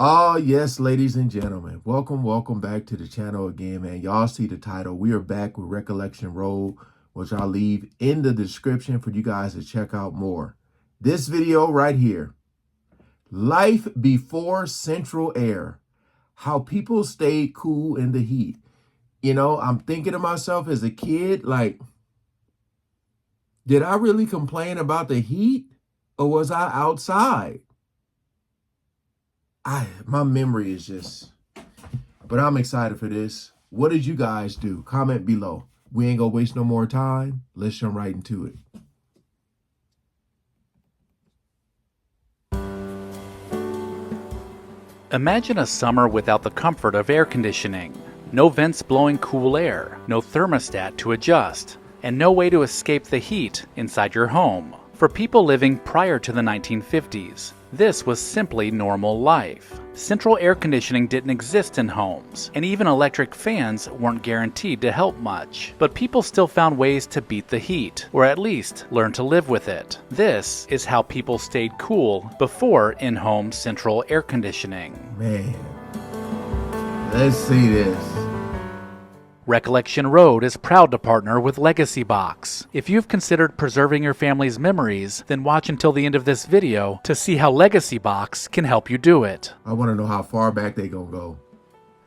Oh, yes, ladies and gentlemen. Welcome back to the channel again, man. Y'all see the title. We are back with Recollection Road, which I'll leave in the description for you guys to check out more. This video right here, Life Before Central Air, how people stayed cool in the heat. You know, I'm thinking to myself as a kid, like, did I really complain about the heat or was I outside? My memory is just, but I'm excited for this. What did you guys do? Comment below. We ain't gonna waste no more time. Let's jump right into it. Imagine a summer without the comfort of air conditioning. No vents blowing cool air, no thermostat to adjust, and no way to escape the heat inside your home. For people living prior to the 1950s, this was simply normal life. Central air conditioning didn't exist in homes, and even electric fans weren't guaranteed to help much. But people still found ways to beat the heat, or at least learn to live with it. This is how people stayed cool before in-home central air conditioning. Man, let's see this. Recollection Road is proud to partner with Legacy Box. If you've considered preserving your family's memories, then watch until the end of this video to see how Legacy Box can help you do it. I want to know how far back they gonna go.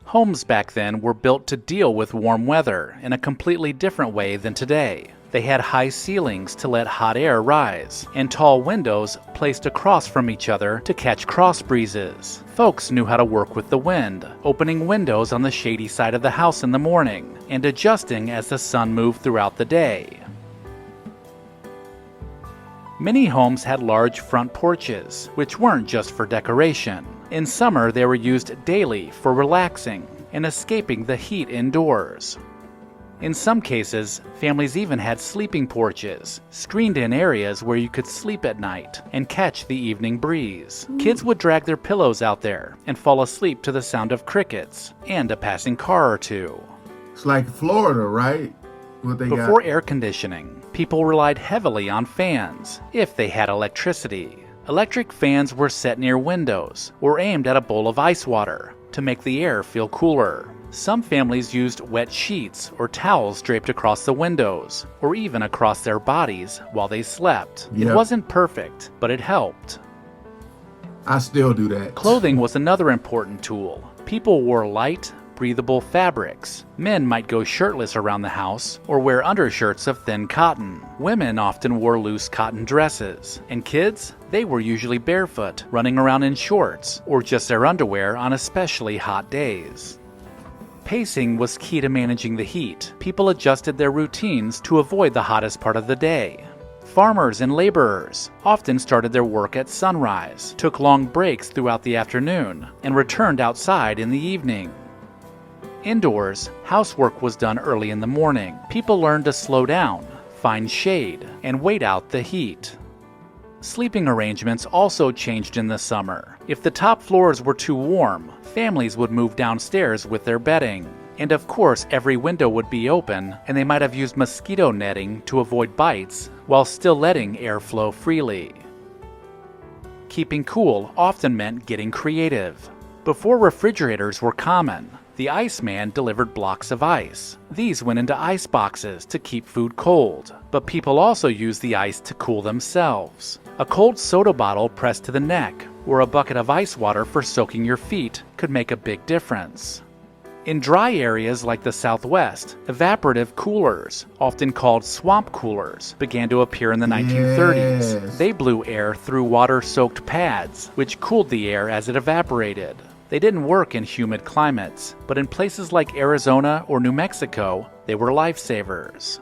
Homes back then were built to deal with warm weather in a completely different way than today. They had high ceilings to let hot air rise, and tall windows placed across from each other to catch cross breezes. Folks knew how to work with the wind, opening windows on the shady side of the house in the morning, and adjusting as the sun moved throughout the day. Many homes had large front porches, which weren't just for decoration. In summer, they were used daily for relaxing and escaping the heat indoors. In some cases, families even had sleeping porches, screened-in areas where you could sleep at night and catch the evening breeze. Kids would drag their pillows out there and fall asleep to the sound of crickets and a passing car or two. It's like Florida, right? What they Before got. air conditioning, people relied heavily on fans, if they had electricity. Electric fans were set near windows or aimed at a bowl of ice water to make the air feel cooler. Some families used wet sheets or towels draped across the windows, or even across their bodies while they slept. Yep. It wasn't perfect, but it helped. I still do that. Clothing was another important tool. People wore light, breathable fabrics. Men might go shirtless around the house or wear undershirts of thin cotton. Women often wore loose cotton dresses. And kids? They were usually barefoot, running around in shorts, or just their underwear on especially hot days. Pacing was key to managing the heat. People adjusted their routines to avoid the hottest part of the day. Farmers and laborers often started their work at sunrise, took long breaks throughout the afternoon, and returned outside in the evening. Indoors, housework was done early in the morning. People learned to slow down, find shade, and wait out the heat. Sleeping arrangements also changed in the summer. If the top floors were too warm, families would move downstairs with their bedding. And of course, every window would be open, and they might have used mosquito netting to avoid bites while still letting air flow freely. Keeping cool often meant getting creative. Before refrigerators were common, the Iceman delivered blocks of ice. These went into ice boxes to keep food cold, but people also used the ice to cool themselves. A cold soda bottle pressed to the neck or a bucket of ice water for soaking your feet could make a big difference. In dry areas like the Southwest, evaporative coolers, often called swamp coolers, began to appear in the 1930s. Yes. They blew air through water-soaked pads, which cooled the air as it evaporated. They didn't work in humid climates, but in places like Arizona or New Mexico, they were lifesavers.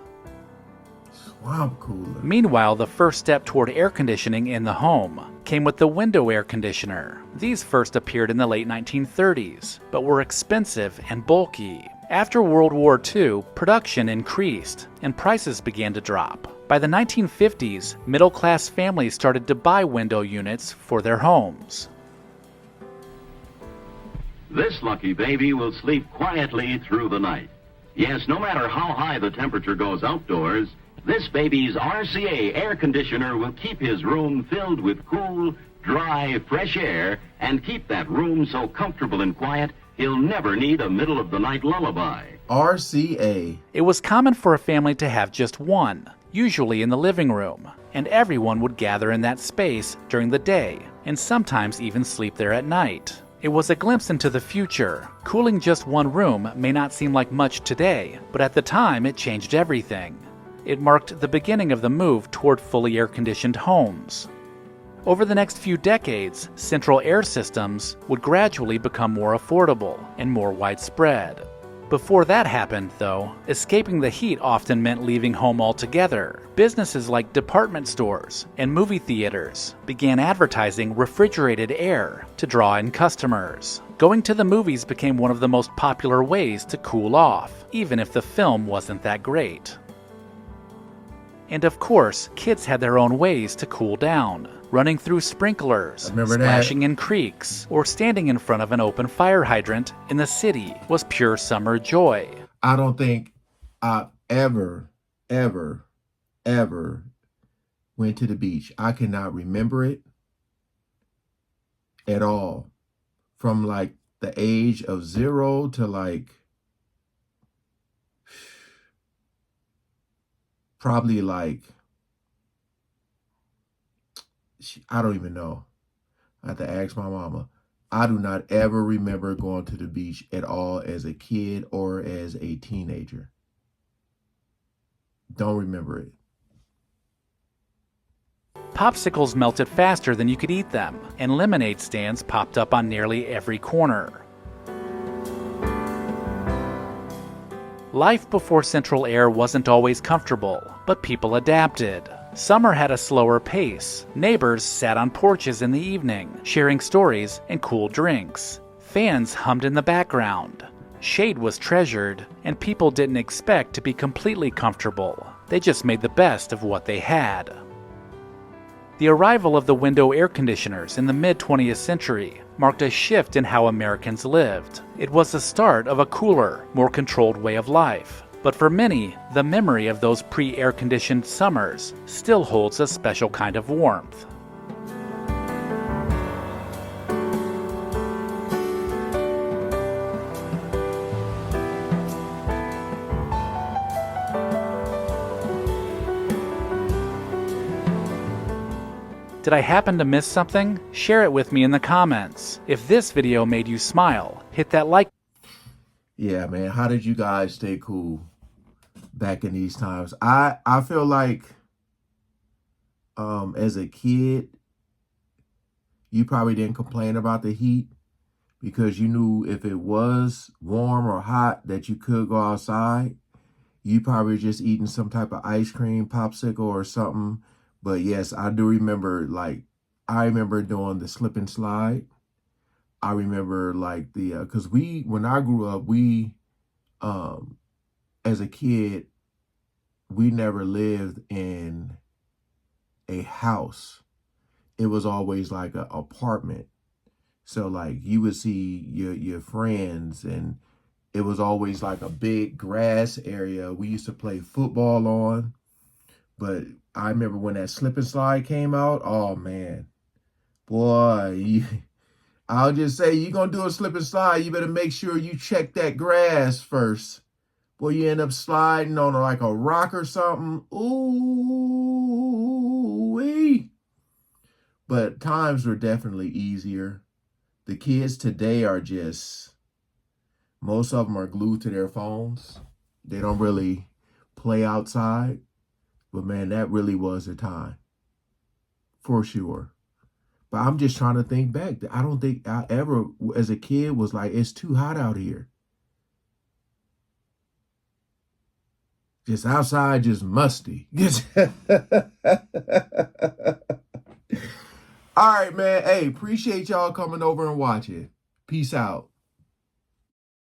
Swamp cooler. Meanwhile, the first step toward air conditioning in the home came with the window air conditioner. These first appeared in the late 1930s, but were expensive and bulky. After World War II, production increased, and prices began to drop. By the 1950s, middle-class families started to buy window units for their homes. This lucky baby will sleep quietly through the night. Yes, no matter how high the temperature goes outdoors, This baby's RCA air conditioner will keep his room filled with cool, dry, fresh air and keep that room so comfortable and quiet he'll never need a middle-of-the-night lullaby. RCA. It was common for a family to have just one, usually in the living room, and everyone would gather in that space during the day, and sometimes even sleep there at night. It was a glimpse into the future. Cooling just one room may not seem like much today, but at the time it changed everything. It marked the beginning of the move toward fully air-conditioned homes. Over the next few decades, central air systems would gradually become more affordable and more widespread. Before that happened, though, escaping the heat often meant leaving home altogether. Businesses like department stores and movie theaters began advertising refrigerated air to draw in customers. Going to the movies became one of the most popular ways to cool off, even if the film wasn't that great. And of course, kids had their own ways to cool down. Running through sprinklers, splashing in creeks, or standing in front of an open fire hydrant in the city was pure summer joy. I don't think I ever went to the beach. I cannot remember it at all. From like the age of 0 to like probably like, I don't even know. I have to ask my mama. I do not ever remember going to the beach at all as a kid or as a teenager. Don't remember it. Popsicles melted faster than you could eat them, and lemonade stands popped up on nearly every corner. Life before central air wasn't always comfortable, but people adapted. Summer had a slower pace. Neighbors sat on porches in the evening, sharing stories and cool drinks. Fans hummed in the background. Shade was treasured, and people didn't expect to be completely comfortable. They just made the best of what they had. The arrival of the window air conditioners in the mid-20th century marked a shift in how Americans lived. It was the start of a cooler, more controlled way of life. But for many, the memory of those pre-air-conditioned summers still holds a special kind of warmth. Did I happen to miss something? Share it with me in the comments. If this video made you smile, hit that like. Yeah, man. How did you guys stay cool back in these times? I feel like as a kid, you probably didn't complain about the heat because you knew if it was warm or hot that you could go outside. You probably just eating some type of ice cream, popsicle or something. But yes, I do remember, like, I remember doing the slip and slide. I remember like cause when I grew up, we, as a kid, we never lived in a house. It was always like an apartment. So like you would see your friends and it was always like a big grass area we used to play football on. But I remember when that slip and slide came out, oh man, boy, I'll just say, you're going to do a slip and slide, you better make sure you check that grass first. Boy, you end up sliding on like a rock or something. Ooh-wee. But times were definitely easier. The kids today are just, most of them are glued to their phones. They don't really play outside. But man, that really was a time. For sure. But I'm just trying to think back. I don't think I ever, as a kid, was like, it's too hot out here. Just outside, just musty. All right, man. Hey, appreciate y'all coming over and watching. Peace out.